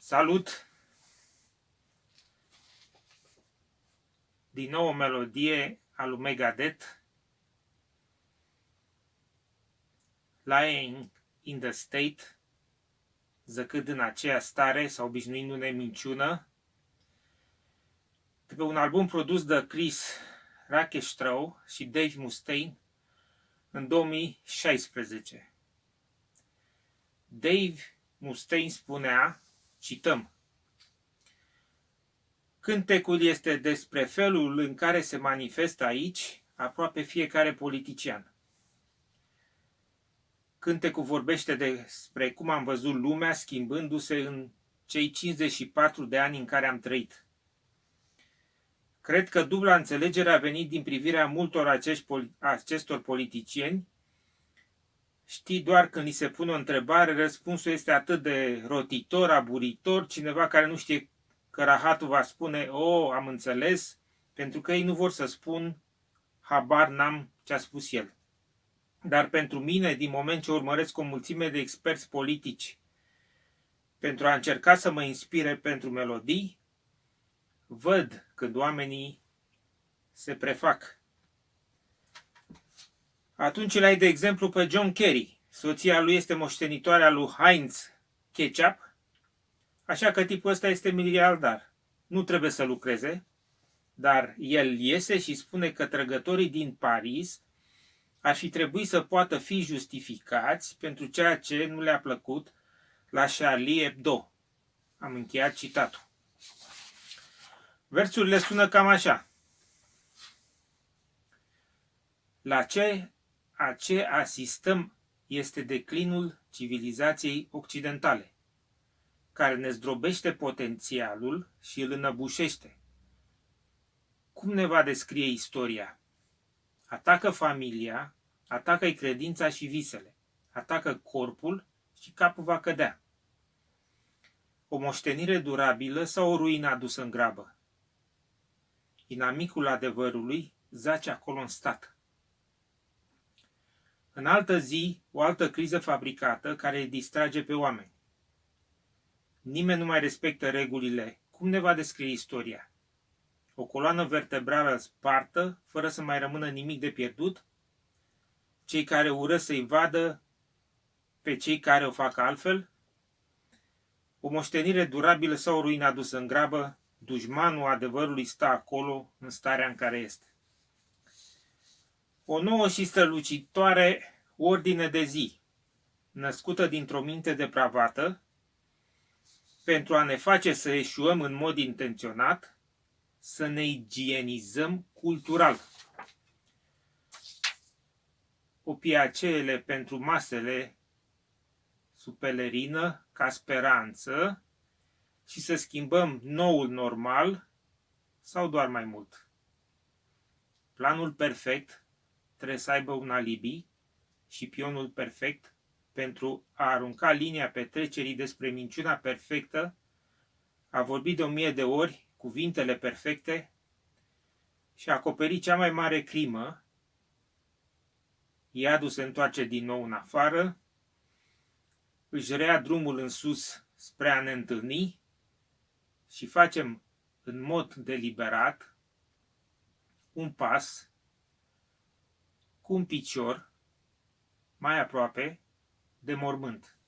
Salut! Din nou o melodie a lui Megadeth, Lying in the State, zăcând în aceea stare sau obișnuindu-ne minciună, de pe un album produs de Chris Rackestrow și Dave Mustaine în 2016. Dave Mustaine spunea, cităm: cântecul este despre felul în care se manifestă aici aproape fiecare politician. Cântecul vorbește despre cum am văzut lumea schimbându-se în cei 54 de ani în care am trăit. Cred că dubla înțelegere a venit din privirea multor acestor politicieni. Știi, doar când li se pune o întrebare, răspunsul este atât de rotitor, aburitor, cineva care nu știe că rahatul va spune: am înțeles, pentru că ei nu vor să spun habar n-am ce a spus el. Dar pentru mine, din moment ce urmăresc o mulțime de experți politici pentru a încerca să mă inspire pentru melodii, văd când oamenii se prefac. Atunci îl ai de exemplu pe John Kerry. Soția lui este moștenitoarea lui Heinz Ketchup, așa că tipul ăsta este miliardar. Nu trebuie să lucreze, dar el iese și spune că trăgătorii din Paris ar fi trebuit să poată fi justificați pentru ceea ce nu le-a plăcut la Charlie Hebdo. Am încheiat citatul. Versurile sună cam așa: la ce asistăm este declinul civilizației occidentale, care ne zdrobește potențialul și îl înăbușește. Cum ne va descrie istoria? Atacă familia, atacă-i credința și visele, atacă corpul și capul va cădea. O moștenire durabilă sau o ruină adusă în grabă? Inamicul adevărului zace acolo în stat. În altă zi, o altă criză fabricată care îi distrage pe oameni. Nimeni nu mai respectă regulile. Cum ne va descrie istoria? O coloană vertebrală spartă, fără să mai rămână nimic de pierdut? Cei care urăsc să-i vadă pe cei care o fac altfel? O moștenire durabilă sau o ruină adusă în grabă? Dușmanul adevărului stă acolo, în starea în care este. O nouă și strălucitoare ordine de zi, născută dintr-o minte depravată, pentru a ne face să eșuăm în mod intenționat, să ne igienizăm cultural. Opiaceele pentru masele sub pelerină ca speranță și să schimbăm noul normal sau doar mai mult. Planul perfect trebuie să aibă un alibi și pionul perfect pentru a arunca linia petrecerii despre minciuna perfectă, a vorbi de 1000 de ori cuvintele perfecte și a acoperi cea mai mare crimă. Iadul se întoarce din nou în afară, își rea drumul în sus spre a ne întâlni și facem în mod deliberat un pas cu un picior mai aproape de mormânt.